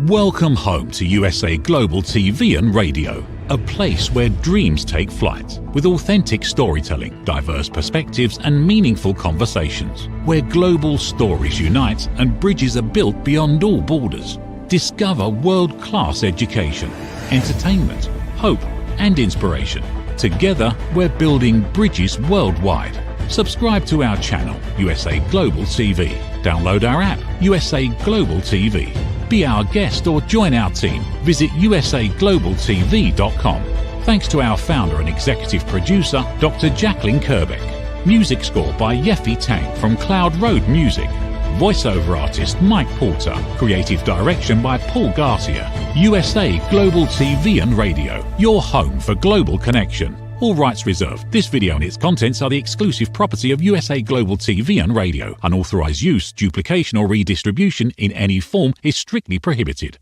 Welcome home to USA Global TV and Radio, a place where dreams take flight, with authentic storytelling, diverse perspectives and meaningful conversations, where global stories unite and bridges are built beyond all borders. Discover world-class education, entertainment, hope and inspiration. Together, we're building bridges worldwide. Subscribe to our channel, USA Global TV. Download our app, USA Global TV. Be our guest or join our team. Visit usaglobaltv.com. Thanks to our founder and executive producer, Dr. Jacqueline Kerbeck. Music score by Yeffy Tang from Cloud Road Music. Voiceover artist Mike Porter. Creative direction by Paul Garcia. USA Global TV and Radio, your home for global connection. All rights reserved. This video and its contents are the exclusive property of USA Global TV and Radio. Unauthorized use, duplication or redistribution in any form is strictly prohibited.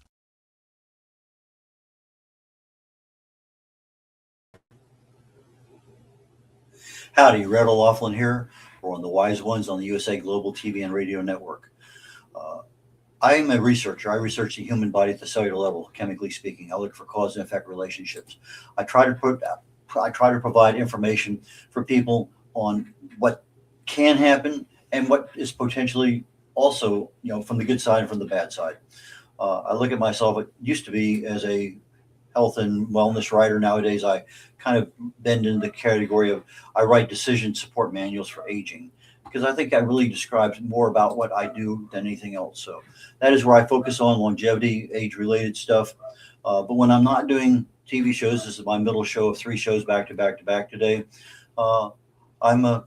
Howdy, Red O'Loughlin here. We're on the Wise Ones on the USA Global TV and Radio Network. I am a researcher. I research the human body at the cellular level, chemically speaking. I look for cause and effect relationships. I try to provide information for people on what can happen and what is potentially also, from the good side and from the bad side. I look at myself, it used to be as a health and wellness writer. Nowadays, I kind of bend into the category of I write decision support manuals for aging, because I think that really describes more about what I do than anything else. So that is where I focus on longevity, age-related stuff. But when I'm not doing TV shows, this is my middle show of 3 shows back to back to back today. One of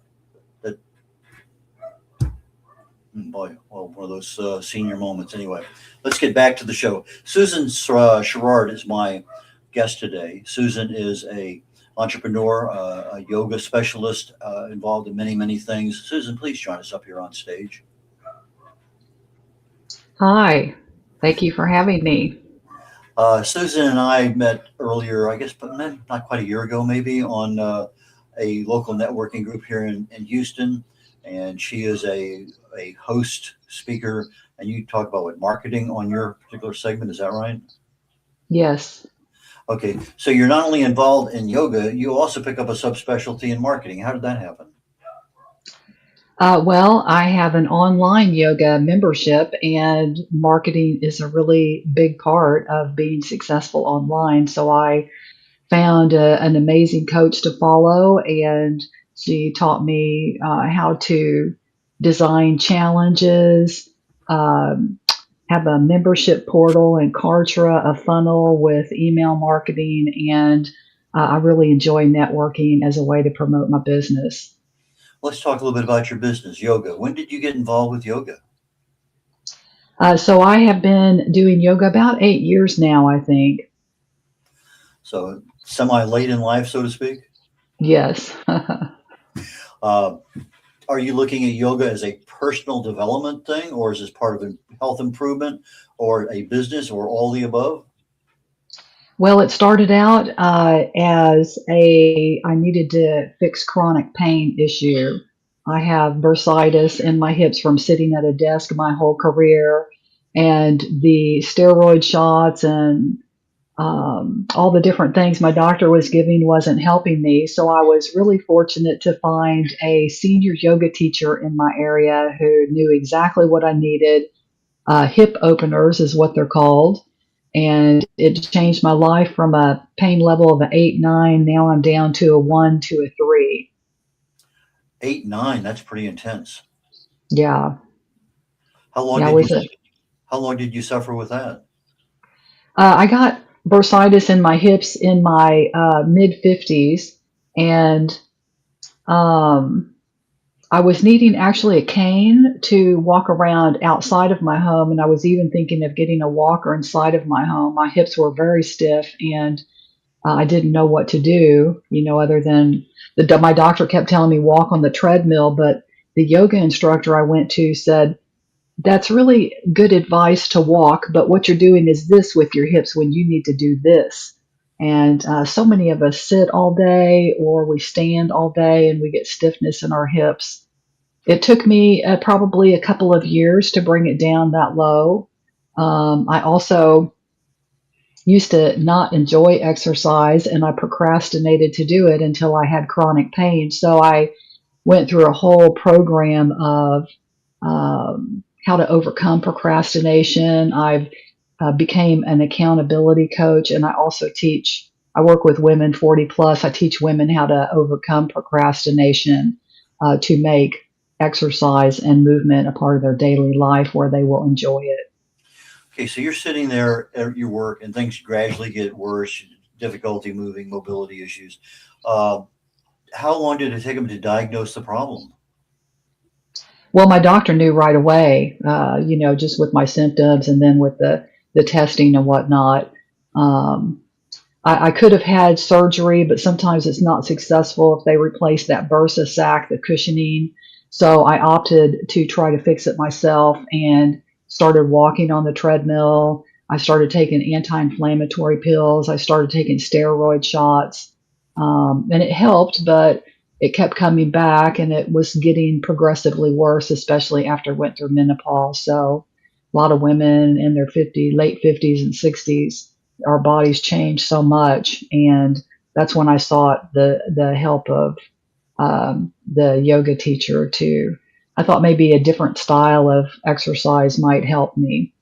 those senior moments. Anyway, let's get back to the show. Susan Sharrard is my guest today. Susan is a entrepreneur, a yoga specialist, involved in many, many things. Susan, please join us up here on stage. Hi, thank you for having me. Susan and I met earlier, I guess, but not quite a year ago, maybe, on a local networking group here in Houston. And she is a host, speaker, and you talk about marketing on your particular segment. Is that right? Yes. Okay. So you're not only involved in yoga, you also pick up a subspecialty in marketing. How did that happen? Well, I have an online yoga membership, and marketing is a really big part of being successful online. So I found an amazing coach to follow, and she taught me how to design challenges, have a membership portal and Kartra, a funnel with email marketing, and I really enjoy networking as a way to promote my business. Let's talk a little bit about your business, yoga. When did you get involved with yoga? So I have been doing yoga about 8 years now, I think. So semi-late in life, so to speak? Yes. Are you looking at yoga as a personal development thing, or is this part of a health improvement, or a business, or all the above? Well, it started out as I needed to fix chronic pain issue. I have bursitis in my hips from sitting at a desk my whole career, and the steroid shots and all the different things my doctor was giving wasn't helping me. So I was really fortunate to find a senior yoga teacher in my area who knew exactly what I needed. Hip openers is what they're called. And it changed my life from a pain level of an 8, 9. Now I'm down to a 1 to a 3. 8, 9, that's pretty intense. Yeah. How long did you suffer with that? I got bursitis in my hips in my mid-50s, and I was needing actually a cane to walk around outside of my home, and I was even thinking of getting a walker inside of my home. My hips were very stiff, and I didn't know what to do, other than my doctor kept telling me walk on the treadmill, but the yoga instructor I went to said, that's really good advice to walk, but what you're doing is this with your hips when you need to do this. And so many of us sit all day or we stand all day and we get stiffness in our hips. It took me probably a couple of years to bring it down that low. I also used to not enjoy exercise, and I procrastinated to do it until I had chronic pain. So I went through a whole program of how to overcome procrastination. I've became an accountability coach, and I also teach. I work with women 40 plus. I teach women how to overcome procrastination to make exercise and movement a part of their daily life where they will enjoy it. Okay, so you're sitting there at your work and things gradually get worse, difficulty moving, mobility issues. Uh, how long did it take them to diagnose the problem? Well, my doctor knew right away, just with my symptoms and then with the testing and whatnot. Um, I could have had surgery, but sometimes it's not successful if they replace that bursa sac, the cushioning. So I opted to try to fix it myself and started walking on the treadmill. I started taking anti-inflammatory pills. I started taking steroid shots, and it helped, but it kept coming back, and it was getting progressively worse, especially after I went through menopause. So a lot of women in their late 50s and 60s, our bodies change so much, and that's when I sought the help of the yoga teacher too. I thought maybe a different style of exercise might help me.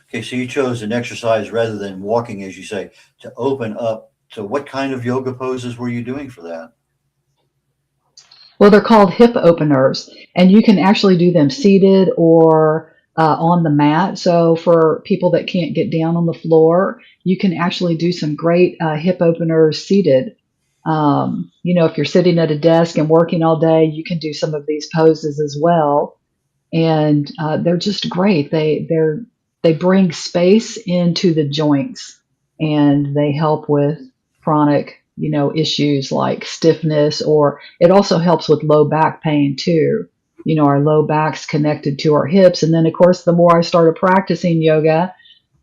Okay, so you chose an exercise rather than walking, as you say, to open up. So, what kind of yoga poses were you doing for that? Well, they're called hip openers, and you can actually do them seated or on the mat. So for people that can't get down on the floor, you can actually do some great hip openers seated. If you're sitting at a desk and working all day, you can do some of these poses as well, and they're just great. They bring space into the joints, and they help with chronic issues like stiffness, or it also helps with low back pain too. Our low back's connected to our hips, and then of course the more I started practicing yoga,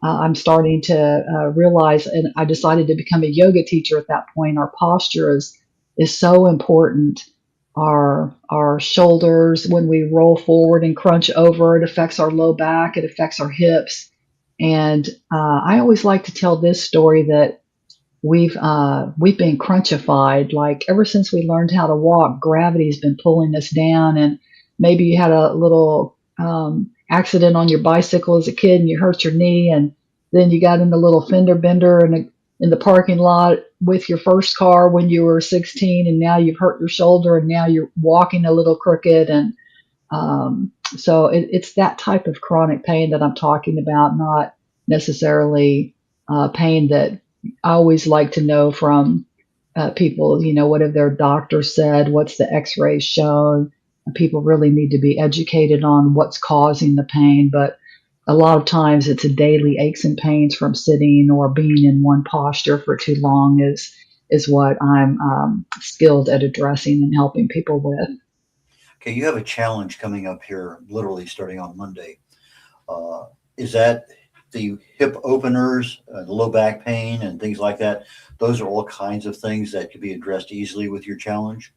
I'm starting to realize, and I decided to become a yoga teacher at that point. Our posture is so important. Our shoulders, when we roll forward and crunch over, it affects our low back. It affects our hips. And I always like to tell this story that we've been crunchified. Like ever since we learned how to walk, gravity's been pulling us down. And maybe you had a little accident on your bicycle as a kid and you hurt your knee, and then you got in the little fender bender in the parking lot with your first car when you were 16, and now you've hurt your shoulder, and now you're walking a little crooked. And so it's that type of chronic pain that I'm talking about, not necessarily pain that I always like to know from people, what have their doctors said? What's the x-rays shown? People really need to be educated on what's causing the pain. But a lot of times it's a daily aches and pains from sitting or being in one posture for too long is what I'm skilled at addressing and helping people with. Okay, you have a challenge coming up here, literally starting on Monday. Uh, is that the hip openers, the low back pain, and things like that? Those are all kinds of things that could be addressed easily with your challenge.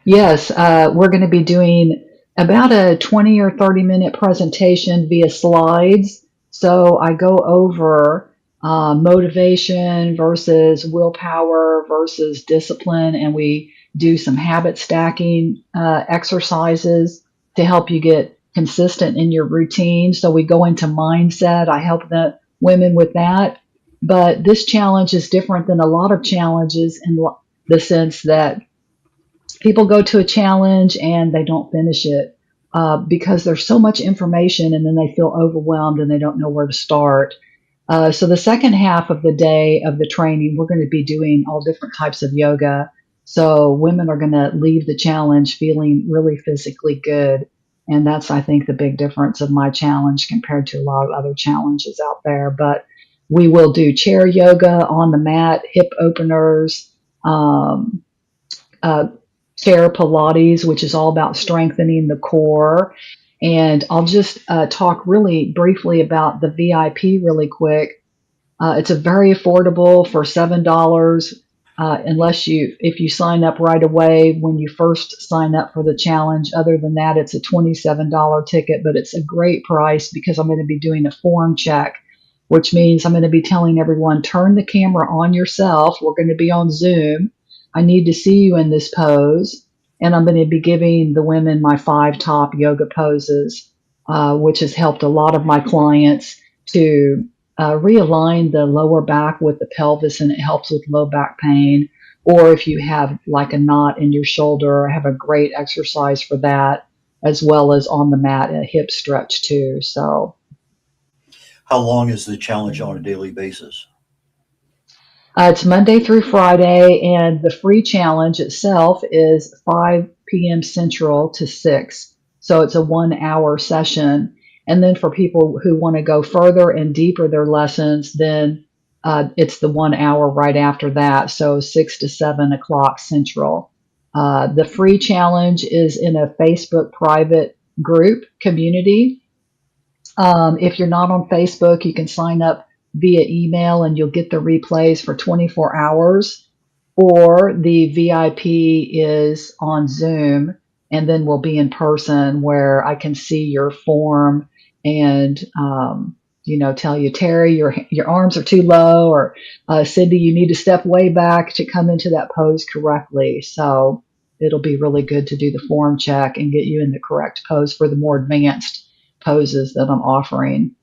Yes, we're going to be doing about a 20 or 30-minute presentation via slides. So I go over motivation versus willpower versus discipline, and we do some habit stacking exercises to help you get consistent in your routine. So we go into mindset. I help the women with that. But this challenge is different than a lot of challenges in the sense that people go to a challenge and they don't finish it because there's so much information, and then they feel overwhelmed and they don't know where to start. So the second half of the day of the training, we're going to be doing all different types of yoga. So women are going to leave the challenge feeling really physically good. And that's, I think, the big difference of my challenge compared to a lot of other challenges out there. But we will do chair yoga on the mat, hip openers, um, uh, chair Pilates, which is all about strengthening the core. And I'll just talk really briefly about the VIP really quick. It's a very affordable for $7. if you sign up right away when you first sign up for the challenge. Other than that, it's a $27 ticket, but it's a great price because I'm going to be doing a form check, which means I'm going to be telling everyone, turn the camera on yourself. We're going to be on Zoom. I need to see you in this pose. And I'm going to be giving the women my 5 top yoga poses, which has helped a lot of my clients to realign the lower back with the pelvis, and it helps with low back pain. Or if you have like a knot in your shoulder, I have a great exercise for that, as well as on the mat, a hip stretch too. So, How long is the challenge on a daily basis? it's Monday through Friday, and the free challenge itself is 5 p.m. Central to 6. So it's a 1 hour session. And then for people who want to go further and deeper their lessons, then it's the 1 hour right after that. So 6 to 7 o'clock Central. The free challenge is in a Facebook private group community. If you're not on Facebook, you can sign up via email and you'll get the replays for 24 hours. Or the VIP is on Zoom, and then we'll be in person where I can see your form and, tell you, Terry, your arms are too low, or Cindy, you need to step way back to come into that pose correctly. So it'll be really good to do the form check and get you in the correct pose for the more advanced poses that I'm offering.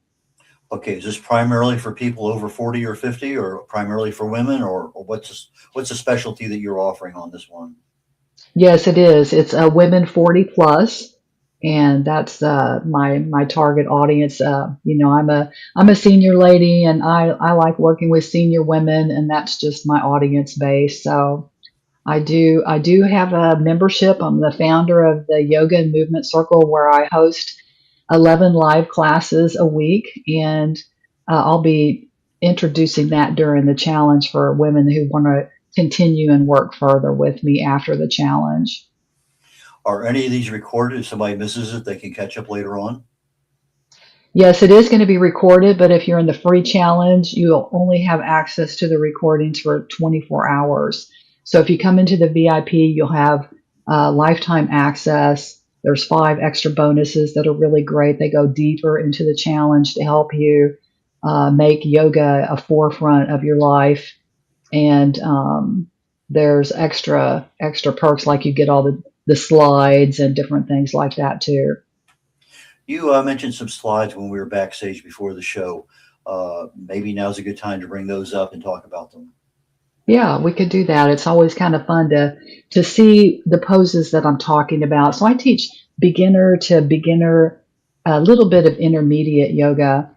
Okay, is this primarily for people over 40 or 50, or primarily for women, or what's the specialty that you're offering on this one? Yes, it is. It's women 40 plus, and that's my target audience. I'm a senior lady, and I like working with senior women, and that's just my audience base. So I do have a membership. I'm the founder of the Yoga and Movement Circle, where I host 11 live classes a week, and I'll be introducing that during the challenge for women who want to continue and work further with me after the challenge. Are any of these recorded? If somebody misses it, they can catch up later on? Yes, it is going to be recorded, but if you're in the free challenge, you'll only have access to the recordings for 24 hours. So if you come into the VIP, you'll have lifetime access. There's 5 extra bonuses that are really great. They go deeper into the challenge to help you make yoga a forefront of your life. And there's extra perks, like you get all the slides and different things like that too. You mentioned some slides when we were backstage before the show. Maybe now's a good time to bring those up and talk about them. Yeah, we could do that. It's always kind of fun to see the poses that I'm talking about. So I teach beginner to beginner, a little bit of intermediate yoga.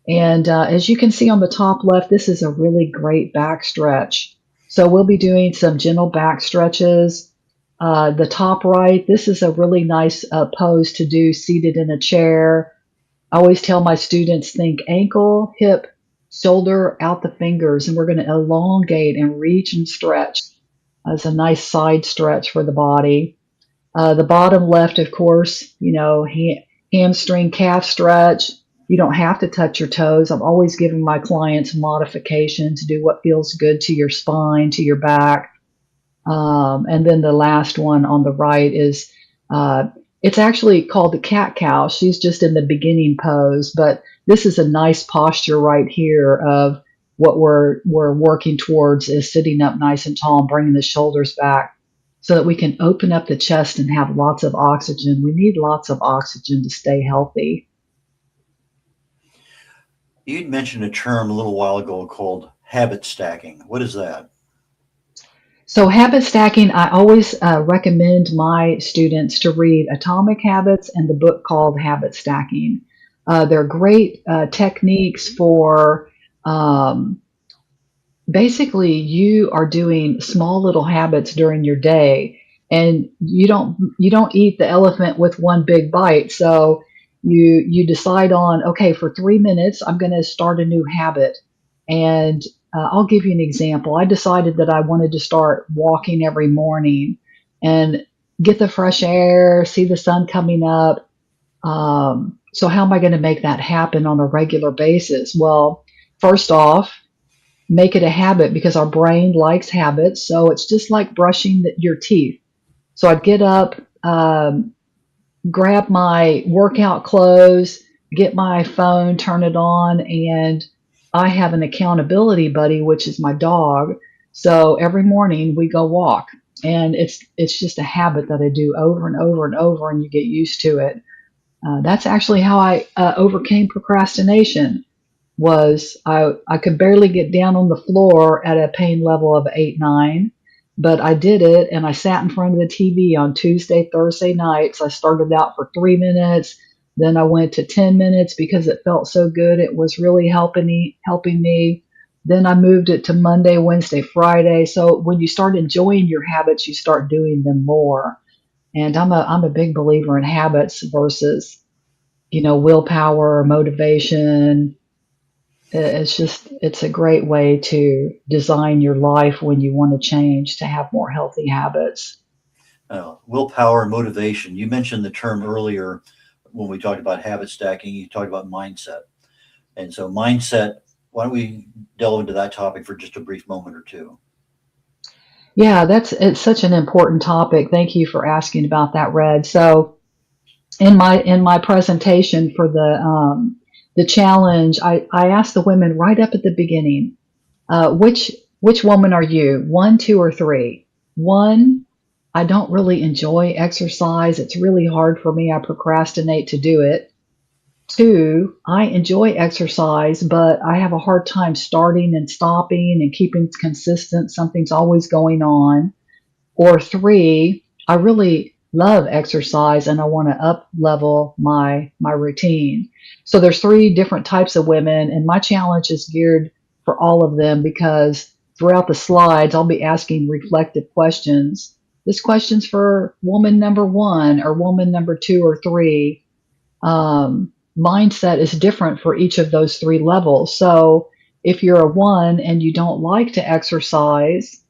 And as you can see on the top left, this is a really great back stretch. So we'll be doing some gentle back stretches. The top right, this is a really nice pose to do seated in a chair. I always tell my students, think ankle, hip, shoulder, out the fingers, and we're going to elongate and reach and stretch as a nice side stretch for the body. The bottom left, of course, hamstring calf stretch. You don't have to touch your toes. I'm always giving my clients modification to do what feels good to your spine, to your back. And then the last one on the right is, it's actually called the cat cow. She's just in the beginning pose, but this is a nice posture right here of what we're working towards, is sitting up nice and tall and bringing the shoulders back so that we can open up the chest and have lots of oxygen. We need lots of oxygen to stay healthy. You'd mentioned a term a little while ago called habit stacking. What is that? So habit stacking, I always recommend my students to read Atomic Habits and the book called Habit Stacking. They're great techniques for basically you are doing small little habits during your day, and you don't eat the elephant with one big bite. So you decide on, okay, for 3 minutes I'm going to start a new habit. And I'll give you an example. I decided that I wanted to start walking every morning and get the fresh air, see the sun coming up. So how am I going to make that happen on a regular basis? Well, first off, make it a habit because our brain likes habits. So it's just like brushing your teeth. So I'd get up, grab my workout clothes, get my phone, turn it on, and I have an accountability buddy, which is my dog. So every morning we go walk, and it's just a habit that I do over and over and over, and you get used to it. That's actually how I overcame procrastination. Was I could barely get down on the floor at a pain level of 8-9, but I did it, and I sat in front of the TV on Tuesday, Thursday nights. I started out for 3 minutes, then I went to 10 minutes because it felt so good. It was really helping me. Then I moved it to Monday, Wednesday, Friday. So when you start enjoying your habits, you start doing them more. And I'm a big believer in habits versus, willpower or motivation. It's a great way to design your life when you want to change to have more healthy habits. Willpower and motivation. You mentioned the term earlier when we talked about habit stacking. You talked about mindset. And so mindset, why don't we delve into that topic for just a brief moment or two? Yeah, it's such an important topic. Thank you for asking about that, Red. So in my presentation for the challenge, I asked the women right up at the beginning, which woman are you? One, two, or three? One, I don't really enjoy exercise. It's really hard for me. I procrastinate to do it. Two, I enjoy exercise, but I have a hard time starting and stopping and keeping consistent. Something's always going on. Or three, I really love exercise and I want to up level my routine. So there's three different types of women, and my challenge is geared for all of them because throughout the slides I'll be asking reflective questions. This question's for woman number one or woman number two or three. Mindset is different for each of those three levels. So if you're a one and you don't like to exercise,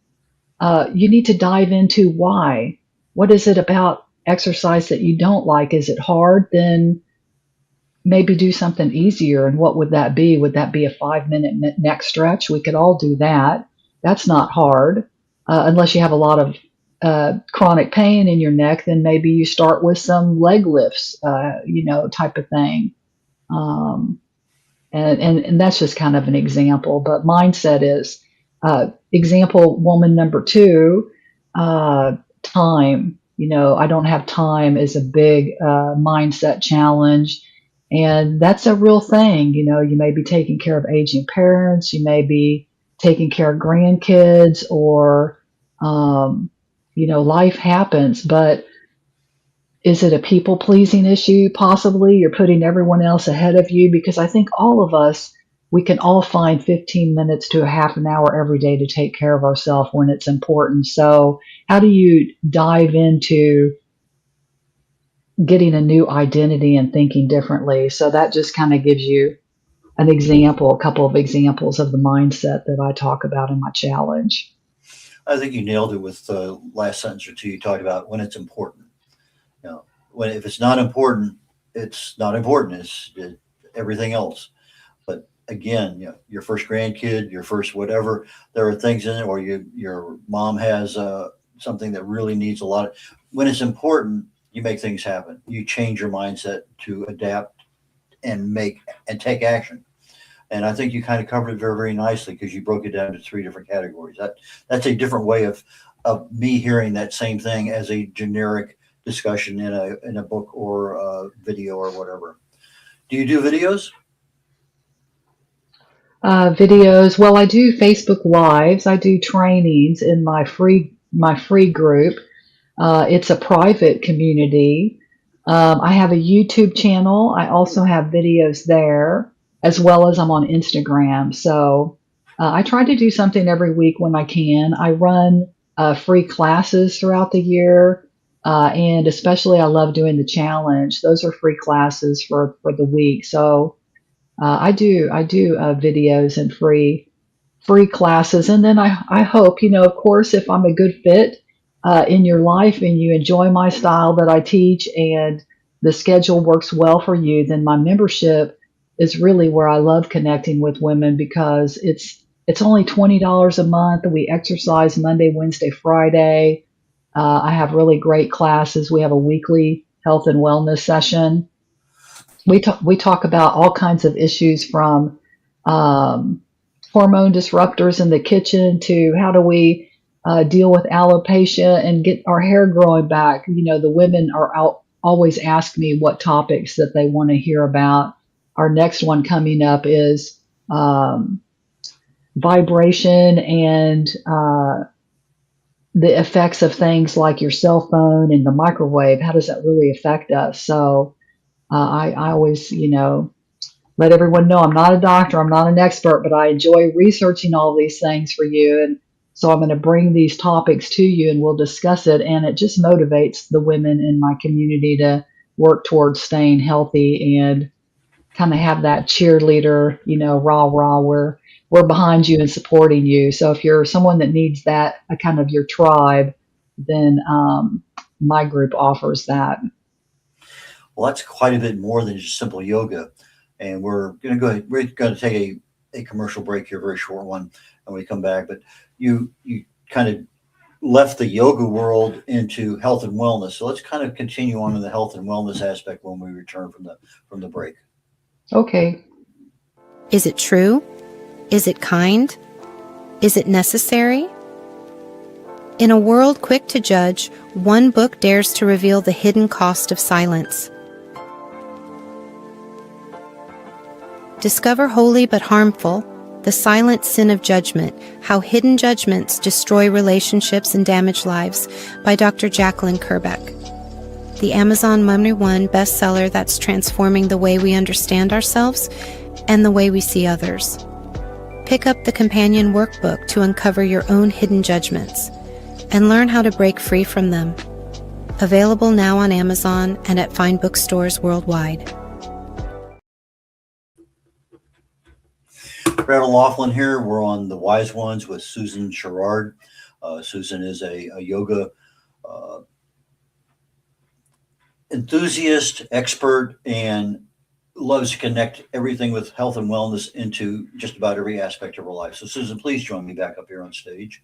you need to dive into why. What is it about exercise that you don't like? Is it hard? Then maybe do something easier. And what would that be? Would that be a 5-minute neck stretch? We could all do that. That's not hard. Unless you have a lot of chronic pain in your neck, then maybe you start with some leg lifts, type of thing. Um, and that's just kind of an example. But mindset is example woman number two, time. I don't have time is a big mindset challenge. And that's a real thing. You may be taking care of aging parents, you may be taking care of grandkids, or, life happens. But is it a people pleasing issue? Possibly you're putting everyone else ahead of you, because I think all of us, we can all find 15 minutes to a half an hour every day to take care of ourselves when it's important. So how do you dive into getting a new identity and thinking differently? So that just kind of gives you an example, a couple of examples of the mindset that I talk about in my challenge. I think you nailed it with the last sentence or two. You talked about when it's important. If it's not important, it's not important. It's everything else. But again, your first grandkid, your first whatever, there are things in it, or your mom has something that really needs a lot of. When it's important, you make things happen. You change your mindset to adapt and take action. And I think you kind of covered it very, very nicely because you broke it down to three different categories. That's a different way of me hearing that same thing as a generic discussion in a book or a video or whatever. Do you do videos? Videos. Well, I do Facebook Lives. I do trainings in my free group. It's a private community. I have a YouTube channel. I also have videos there, as well as I'm on Instagram. So I try to do something every week when I can. I run free classes throughout the year. And especially I love doing the challenge. Those are free classes for the week. So I do videos and free classes. And then I hope, of course, if I'm a good fit in your life and you enjoy my style that I teach and the schedule works well for you, then my membership is really where I love connecting with women, because It's only $20 a month. We exercise Monday, Wednesday, Friday. I have really great classes. We have a weekly health and wellness session. We talk about all kinds of issues from um, hormone disruptors in the kitchen to how do we deal with alopecia and get our hair growing back. The women are always ask me what topics that they want to hear about. Our next one coming up is um, vibration and the effects of things like your cell phone and the microwave. How does that really affect us? So I always, let everyone know I'm not a doctor, I'm not an expert, but I enjoy researching all these things for you. And so I'm going to bring these topics to you and we'll discuss it. And it just motivates the women in my community to work towards staying healthy and kind of have that cheerleader, rah, rah, we're behind you and supporting you. So if you're someone that needs that, a kind of your tribe, then my group offers that. Well, that's quite a bit more than just simple yoga. And we're going to go ahead. We're going to take a commercial break here, a very short one, and we come back. But you kind of left the yoga world into health and wellness. So let's kind of continue on in the health and wellness aspect when we return from the break. Okay. Is it true? Is it kind? Is it necessary? In a world quick to judge, one book dares to reveal the hidden cost of silence. Discover Holy but Harmful, The Silent Sin of Judgment, How Hidden Judgments Destroy Relationships and Damage Lives by Dr. Jacqueline Kerbeck. The Amazon #1 bestseller that's transforming the way we understand ourselves and the way we see others. Pick up the companion workbook to uncover your own hidden judgments and learn how to break free from them. Available now on Amazon and at fine bookstores worldwide. Brad O'Loughlin here. We're on The Wise Ones with Susan SHARRARD. Susan is a yoga enthusiast, expert, and loves to connect everything with health and wellness into just about every aspect of her life. So, Susan, please join me back up here on stage.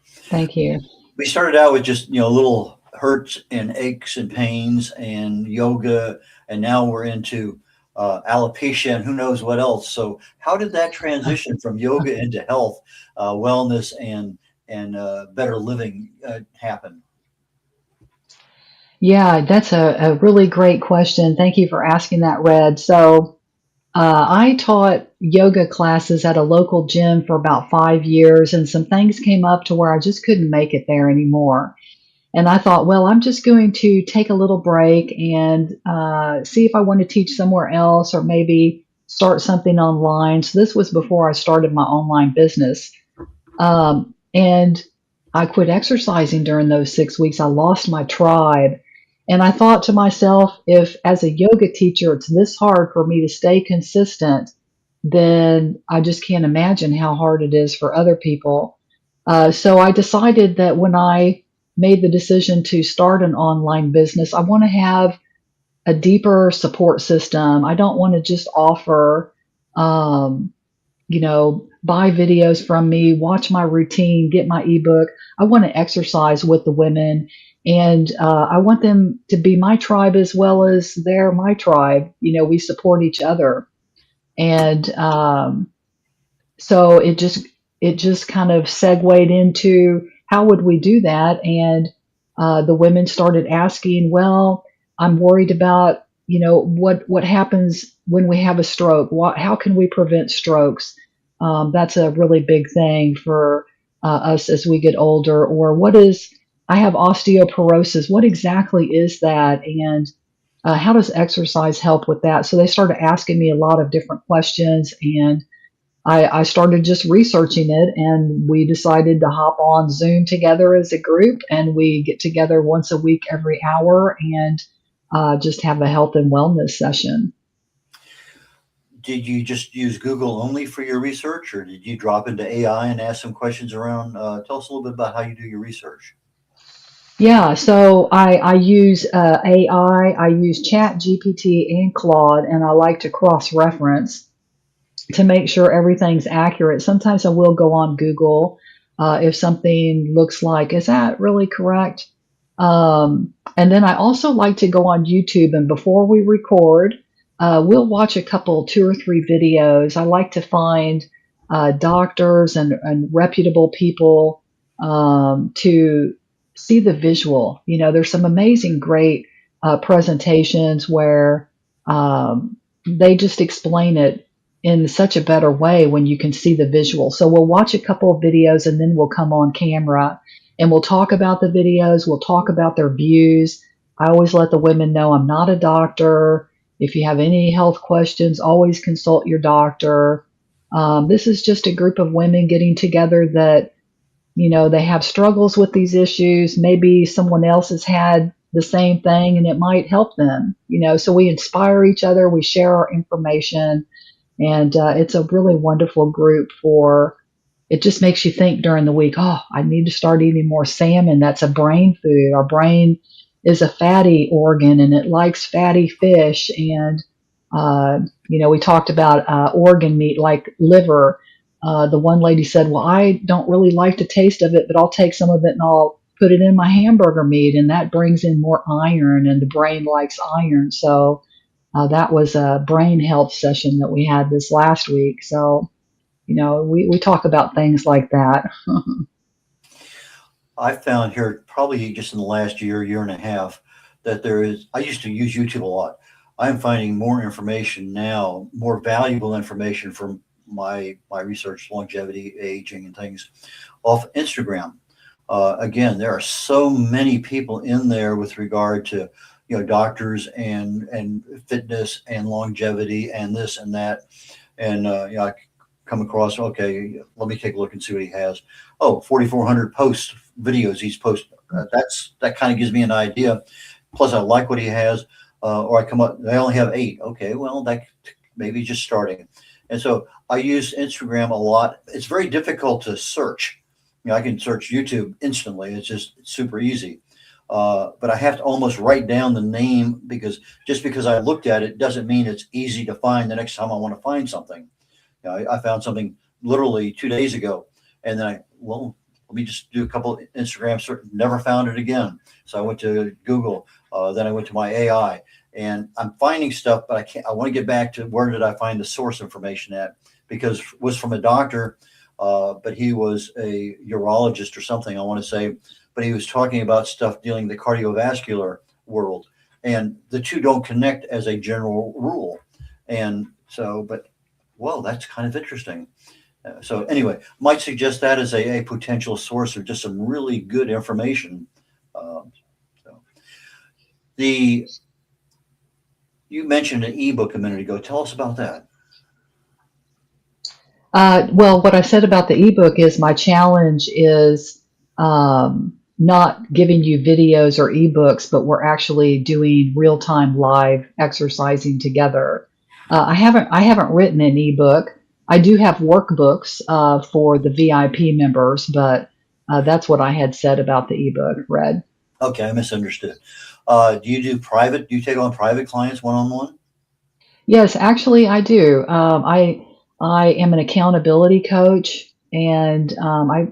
Thank you. We started out with just, little hurts and aches and pains and yoga, and now we're into alopecia and who knows what else. So how did that transition from yoga into health, wellness, and better living happen? Yeah, that's a really great question. Thank you for asking that, Red. So I taught yoga classes at a local gym for about 5 years, and some things came up to where I just couldn't make it there anymore. And I thought, well, I'm just going to take a little break and see if I want to teach somewhere else or maybe start something online. So this was before I started my online business. And I quit exercising during those 6 weeks. I lost my tribe. And I thought to myself, if as a yoga teacher, it's this hard for me to stay consistent, then I just can't imagine how hard it is for other people. So I decided that when I made the decision to start an online business, I want to have a deeper support system. I don't want to just offer, buy videos from me, watch my routine, get my ebook. I want to exercise with the women, and I want them to be my tribe as well as they're my tribe. We support each other, and so it just kind of segued into how would we do that, and the women started asking, well, I'm worried about what happens when we have a stroke. How can we prevent strokes? That's a really big thing for us as we get older. Or I have osteoporosis. What exactly is that? And how does exercise help with that? So they started asking me a lot of different questions, and I started just researching it, and we decided to hop on Zoom together as a group, and we get together once a week, every hour, and just have a health and wellness session. Did you just use Google only for your research, or did you drop into AI and ask some questions around? Tell us a little bit about how you do your research. Yeah, so I use AI, I use Chat GPT and Claude, and I like to cross-reference. to make sure everything's accurate. Sometimes I will go on Google if something looks like, is that really correct? And then I also like to go on YouTube, and before we record, we'll watch a couple, 2 or 3 videos. I like to find doctors and reputable people to see the visual. There's some amazing, great presentations where they just explain it in such a better way when you can see the visual. So we'll watch a couple of videos and then we'll come on camera and we'll talk about the videos. We'll talk about their views. I always let the women know I'm not a doctor. If you have any health questions, always consult your doctor. This is just a group of women getting together that, they have struggles with these issues. Maybe someone else has had the same thing and it might help them, so we inspire each other. We share our information, and it's a really wonderful group it just makes you think during the week, oh, I need to start eating more salmon. That's a brain food. Our brain is a fatty organ and it likes fatty fish. And, we talked about organ meat like liver. The one lady said, well, I don't really like the taste of it, but I'll take some of it and I'll put it in my hamburger meat. And that brings in more iron, and the brain likes iron. So that was a brain health session that we had this last week. So, we talk about things like that. I found here probably just in the last year and a half, that I used to use YouTube a lot. I'm finding more information now, more valuable information from my research, longevity, aging, and things off Instagram. Again, there are so many people in there with regard to, doctors and fitness and longevity and this and that. And, I come across, okay, let me take a look and see what he has. Oh, 4,400 videos he's posted. That kind of gives me an idea. Plus, I like what he has. Or I come up, they only have 8. Okay, well, that maybe just starting. And so I use Instagram a lot. It's very difficult to search. I can search YouTube instantly. It's super easy. But I have to almost write down the name, because just because I looked at it doesn't mean it's easy to find the next time I want to find something. I found something literally 2 days ago, and then let me just do a couple Instagram search. Never found it again. So I went to Google. Then I went to my AI, and I'm finding stuff, but I can't. I want to get back to where did I find the source information at, because it was from a doctor, but he was a urologist or something, I want to say, but he was talking about stuff dealing with the cardiovascular world, and the two don't connect as a general rule. And so, but well, that's kind of interesting. So anyway, might suggest that as a potential source of just some really good information. So you mentioned an ebook a minute ago. Tell us about that. Well, what I said about the ebook is my challenge is not giving you videos or ebooks, but we're actually doing real-time live exercising together. I haven't written an ebook. I do have workbooks for the VIP members, but that's what I had said about the ebook, Red. Okay, I misunderstood. Do you take on private clients one-on-one? Yes, actually, I do. I am an accountability coach, and I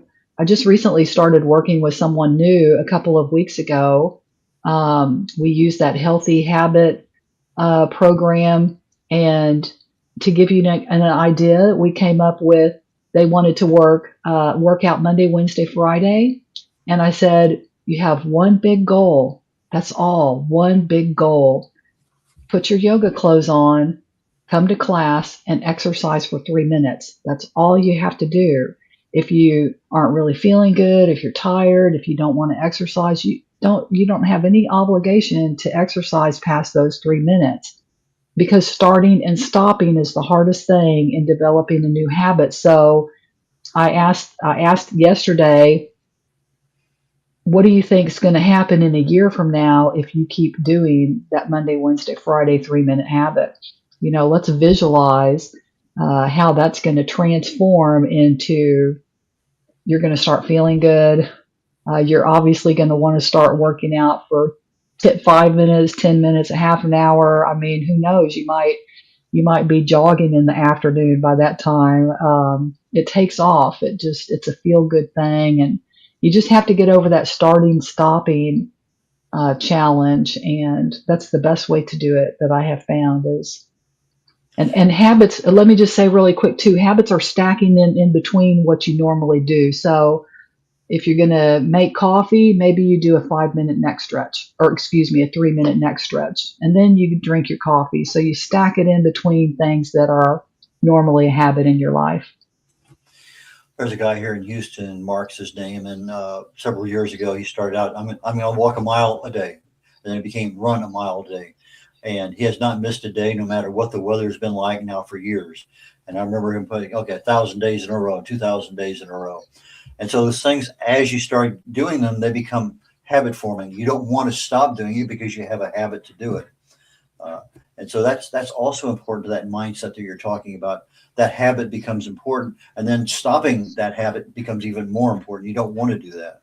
just recently started working with someone new a couple of weeks ago. We use that healthy habit program, and to give you an idea, we came up with they wanted to work out Monday, Wednesday, Friday, and I said, you have one big goal. That's all. One big goal. Put your yoga clothes on, come to class, and exercise for 3 minutes. That's all you have to do. If you aren't really feeling good, if you're tired, if you don't want to exercise, you don't have any obligation to exercise past those 3 minutes, because starting and stopping is the hardest thing in developing a new habit. So I asked yesterday, what do you think is going to happen in a year from now if you keep doing that Monday, Wednesday, Friday 3-minute habit? Let's visualize how that's going to transform into you're going to start feeling good. You're obviously going to want to start working out for 5 minutes, 10 minutes, a half an hour. I mean, who knows? You might you might be jogging in the afternoon by that time. It takes off. It's a feel good thing. And you just have to get over that starting, stopping challenge. And that's the best way to do it that I have found is, and habits, let me just say really quick too, habits are stacking in between what you normally do. So if you're going to make coffee, maybe you do a 5-minute neck stretch, or excuse me, a 3-minute neck stretch, and then you drink your coffee. So you stack it in between things that are normally a habit in your life. There's a guy here in Houston, Mark's his name, and several years ago he started out, I'm going to walk a mile a day. And then it became run a mile a day. And he has not missed a day, no matter what the weather's been like now for years. And I remember him putting, 1,000 days in a row, 2,000 days in a row. And so those things, as you start doing them, they become habit forming. You don't want to stop doing it because you have a habit to do it. And so that's also important to that mindset that you're talking about. That habit becomes important, and then stopping that habit becomes even more important. You don't want to do that.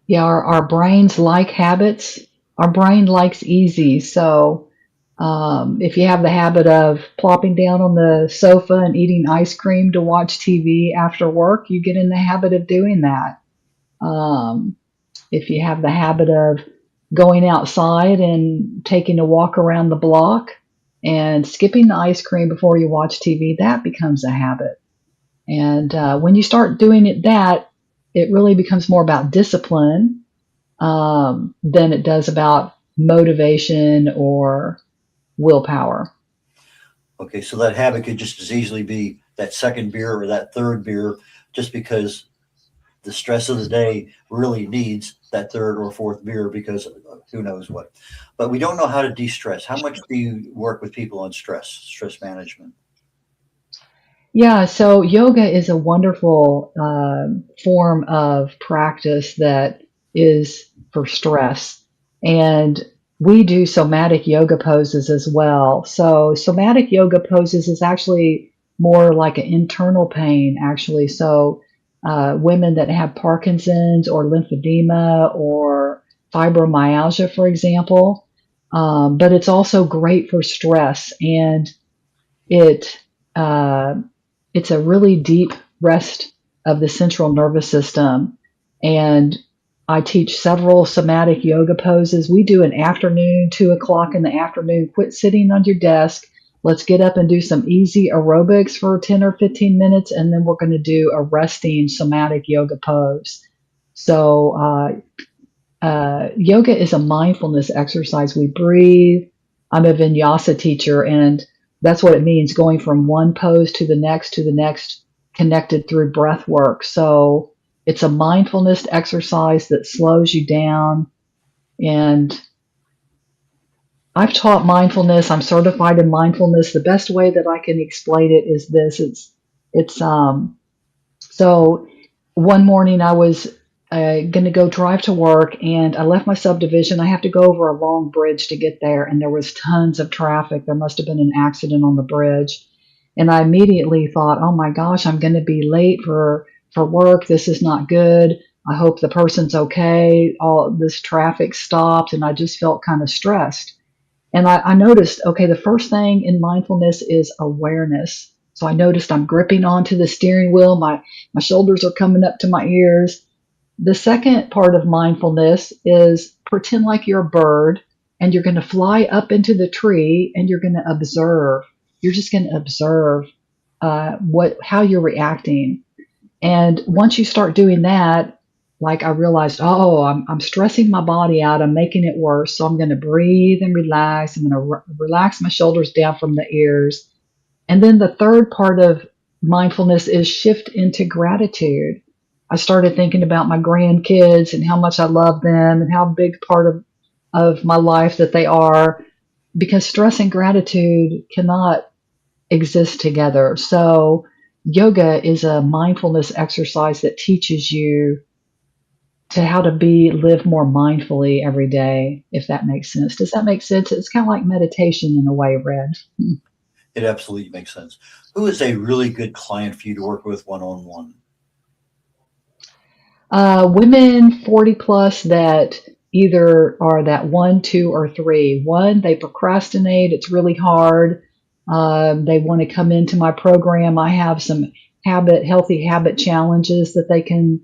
Yeah, our brains like habits. Our brain likes easy. So if you have the habit of plopping down on the sofa and eating ice cream to watch TV after work, you get in the habit of doing that. If you have the habit of going outside and taking a walk around the block and skipping the ice cream before you watch TV, that becomes a habit. And when you start doing it really becomes more about discipline than it does about motivation or willpower. Okay, so that habit could just as easily be that second beer or that third beer, just because the stress of the day really needs that third or fourth beer, because who knows what. But we don't know how to de-stress. How much do you work with people on stress management? Yeah, so yoga is a wonderful form of practice that is for stress. And we do somatic yoga poses as well. So somatic yoga poses is actually more like an internal pain, actually. So women that have Parkinson's or lymphedema or fibromyalgia, for example. But it's also great for stress, and it's a really deep rest of the central nervous system. And I teach several somatic yoga poses. We do an afternoon, 2:00 in the afternoon. Quit sitting on your desk. Let's get up and do some easy aerobics for 10 or 15 minutes, and then we're going to do a resting somatic yoga pose. So yoga is a mindfulness exercise. We breathe. I'm a vinyasa teacher, and that's what it means, going from one pose to the next, connected through breath work. So it's a mindfulness exercise that slows you down. And I've taught mindfulness. I'm certified in mindfulness. The best way that I can explain it is this. So one morning I was going to go drive to work, and I left my subdivision. I have to go over a long bridge to get there, and there was tons of traffic. There must have been an accident on the bridge. And I immediately thought, oh my gosh, I'm going to be late for work. This is not good. I hope the person's okay. All this traffic stopped, and I just felt kind of stressed. And I noticed, okay, the first thing in mindfulness is awareness. So I noticed I'm gripping onto the steering wheel. My shoulders are coming up to my ears. The second part of mindfulness is pretend like you're a bird, and you're going to fly up into the tree, and you're going to observe. You're just going to observe how you're reacting. And once you start doing that, like I realized, I'm stressing my body out. I'm making it worse. So I'm going to breathe and relax. I'm going to relax my shoulders down from the ears. And then the third part of mindfulness is shift into gratitude. I started thinking about my grandkids and how much I love them and how big part of my life that they are, because stress and gratitude cannot exist together. So yoga is a mindfulness exercise that teaches you to how to live more mindfully every day, if that makes sense. Does that make sense? It's kind of like meditation in a way, Red. It absolutely makes sense. Who is a really good client for you to work with one-on-one? Women 40 plus that either are that 1, 2, or 3. 1, they procrastinate. It's really hard. They want to come into my program. I have some healthy habit challenges that they can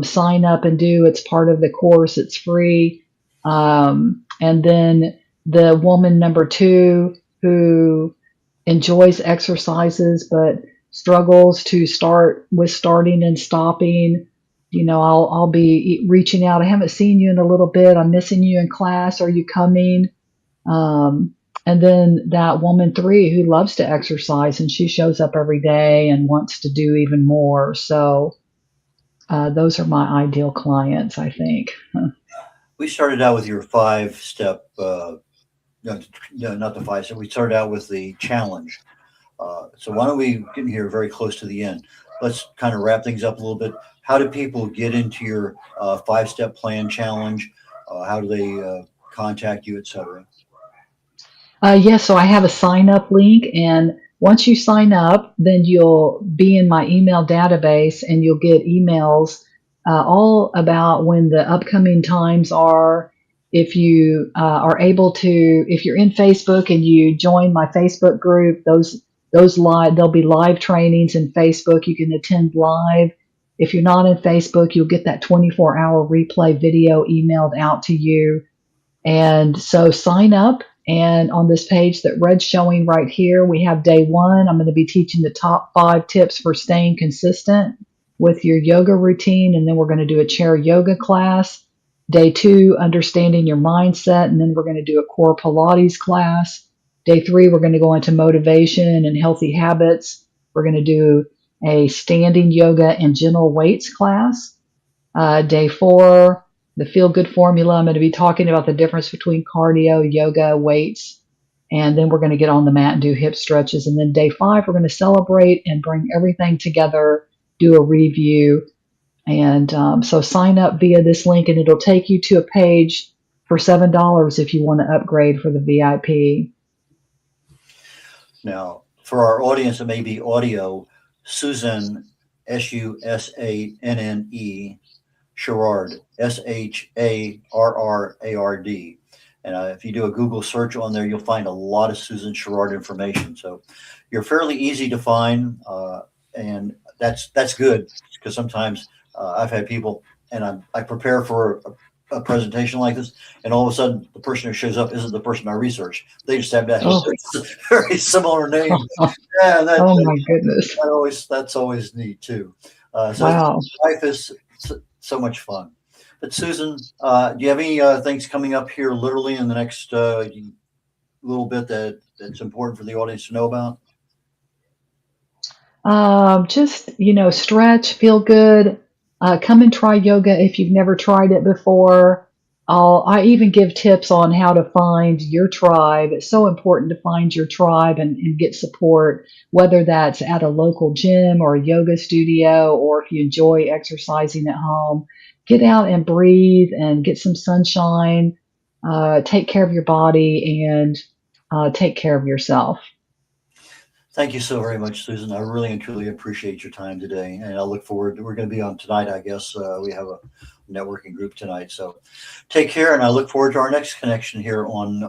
sign up and do. It's part of the course. It's free. And then the woman number 2 who enjoys exercises but struggles to starting and stopping. I'll be reaching out. I haven't seen you in a little bit. I'm missing you in class. Are you coming? And then that woman 3 who loves to exercise, and she shows up every day and wants to do even more. So those are my ideal clients, I think. We started out with your 5-step, no, not the 5-step. We started out with the challenge. So why don't we get in here very close to the end? Let's kind of wrap things up a little bit. How do people get into your 5-step plan challenge? How do they contact you, et cetera? Yes, so I have a sign up link, and once you sign up, then you'll be in my email database and you'll get emails all about when the upcoming times are. If you are able to, if you're in Facebook and you join my Facebook group, those there'll be live trainings in Facebook. You can attend live. If you're not in Facebook, you'll get that 24-hour replay video emailed out to you. And so sign up. And on this page that Red's showing right here, we have day 1. I'm going to be teaching the top 5 tips for staying consistent with your yoga routine. And then we're going to do a chair yoga class. Day 2, understanding your mindset. And then we're going to do a core Pilates class. Day 3, we're going to go into motivation and healthy habits. We're going to do a standing yoga and gentle weights class. Day 4, the feel good formula. I'm going to be talking about the difference between cardio, yoga, weights, and then we're going to get on the mat and do hip stretches. And then day 5, we're going to celebrate and bring everything together, do a review. And so sign up via this link, and it'll take you to a page for $7 if you want to upgrade for the VIP. Now, for our audience that may be audio, SUSANNE, SUSANNE, SHARRARD, SHARRARD. And if you do a Google search on there, you'll find a lot of Susan Sherrard information. So you're fairly easy to find, and that's good, because sometimes I've had people, and I prepare for a presentation like this, and all of a sudden the person who shows up isn't the person I researched. They just have that very similar name. Yeah, my goodness. That's always neat too. Wow. Life is so much fun. But Susan, do you have any things coming up here literally in the next little bit that's important for the audience to know about? Just, stretch, feel good. Come and try yoga if you've never tried it before. I even give tips on how to find your tribe. It's so important to find your tribe and get support, whether that's at a local gym or a yoga studio, or if you enjoy exercising at home. Get out and breathe and get some sunshine. Take care of your body and take care of yourself. Thank you so very much, Susan. I really and truly appreciate your time today. And I look forward to, we're going to be on tonight, I guess. We have a networking group tonight. So take care. And I look forward to our next connection here on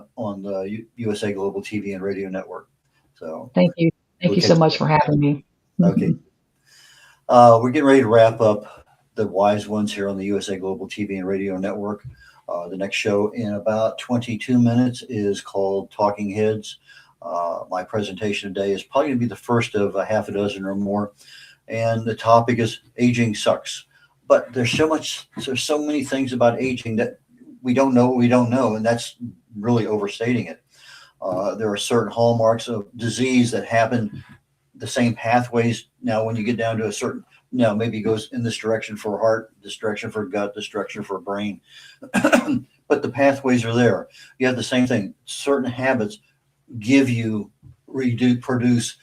the USA Global TV and Radio Network. So thank you. Thank you so much for having me. Okay. We're getting ready to wrap up the Wise Ones here on the USA Global TV and Radio Network. The next show in about 22 minutes is called Talking Heads. My presentation today is probably going to be the first of a half a dozen or more. And the topic is aging sucks. But there's so many things about aging that we don't know what we don't know. And that's really overstating it. There are certain hallmarks of disease that happen, the same pathways. Now, when you get down to a certain, maybe it goes in this direction for heart, this direction for gut, this direction for brain. But the pathways are there. You have the same thing. Certain habits give you, produce,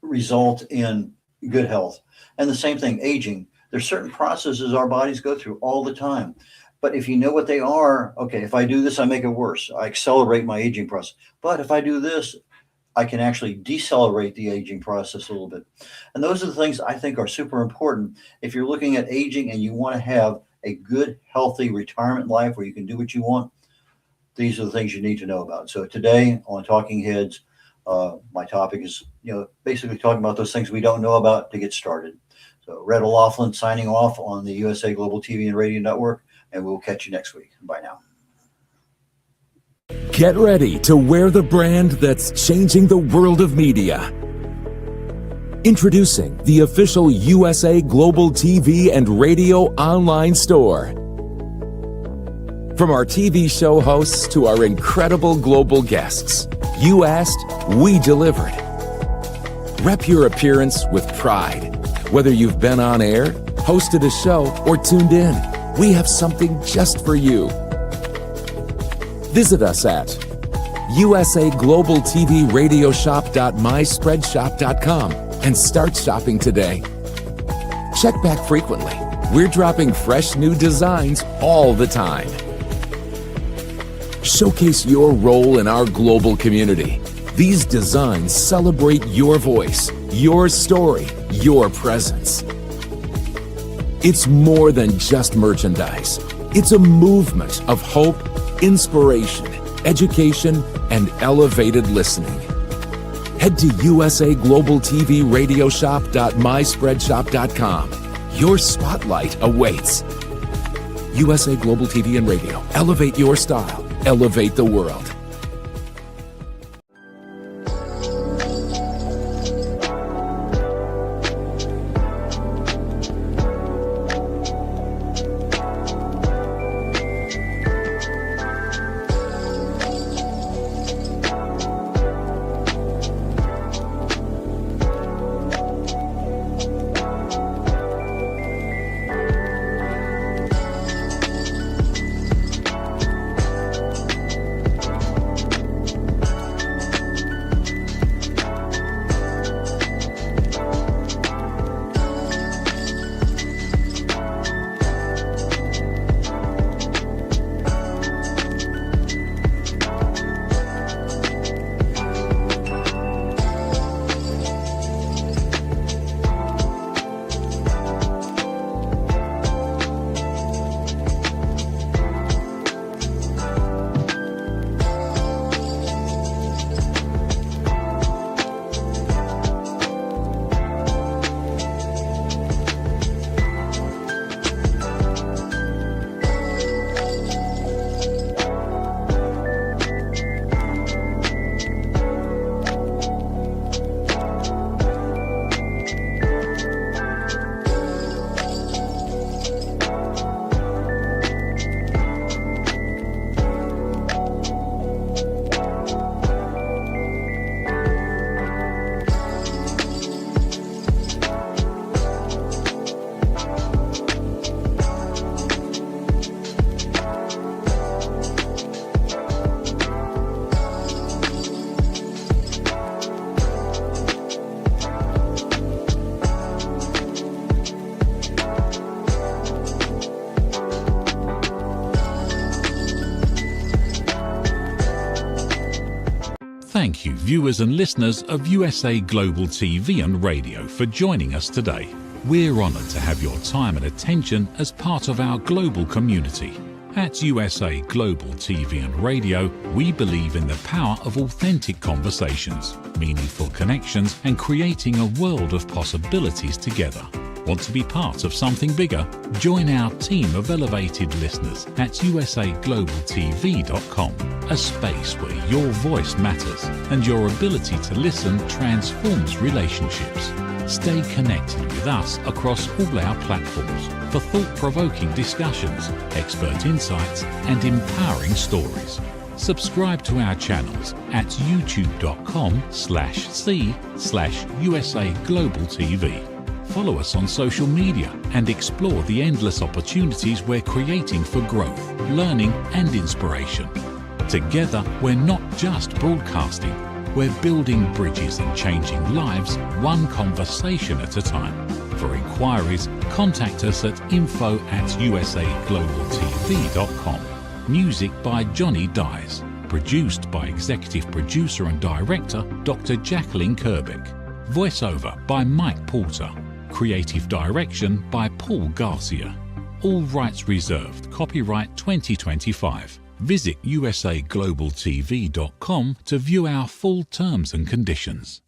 result in good health. And the same thing, aging. There's certain processes our bodies go through all the time. But if you know what they are, okay, if I do this, I make it worse. I accelerate my aging process. But if I do this, I can actually decelerate the aging process a little bit. And those are the things I think are super important. If you're looking at aging and you want to have a good, healthy retirement life where you can do what you want, these are the things you need to know about. So today on Talking Heads, my topic is, basically talking about those things we don't know about to get started. So Red O'Loughlin signing off on the USA Global TV and Radio Network, and we'll catch you next week. Bye now. Get ready to wear the brand that's changing the world of media. Introducing the official USA Global TV and Radio online store. From our TV show hosts to our incredible global guests, you asked, we delivered. Rep your appearance with pride. Whether you've been on air, hosted a show, or tuned in, we have something just for you. Visit us at usaglobaltvradioshoп.myspreadshop.com and start shopping today. Check back frequently. We're dropping fresh new designs all the time. Showcase your role in our global community. These designs celebrate your voice, your story, your presence. It's more than just merchandise. It's a movement of hope, inspiration, education, and elevated listening. Head to usaglobaltvradioshoп.myspreadshop.com. Your spotlight awaits. USA Global TV and Radio. Elevate your style. Elevate the world. Thank you, viewers and listeners of USA Global TV and Radio, for joining us today. We're honoured to have your time and attention as part of our global community. At USA Global TV and Radio, we believe in the power of authentic conversations, meaningful connections, and creating a world of possibilities together. Want to be part of something bigger? Join our team of elevated listeners at usaglobaltv.com, a space where your voice matters and your ability to listen transforms relationships. Stay connected with us across all our platforms for thought-provoking discussions, expert insights, and empowering stories. Subscribe to our channels at youtube.com/c/USA-Global-TV. Follow us on social media and explore the endless opportunities we're creating for growth, learning, and inspiration. Together, we're not just broadcasting, we're building bridges and changing lives one conversation at a time. For inquiries, contact us at info@usaglobaltv.com. Music by Johnny Dyes. Produced by Executive Producer and Director Dr. Jacqueline Kerbeck. Voiceover by Mike Porter. Creative direction by Paul Garcia. All rights reserved. Copyright 2025. Visit usaglobaltv.com to view our full terms and conditions.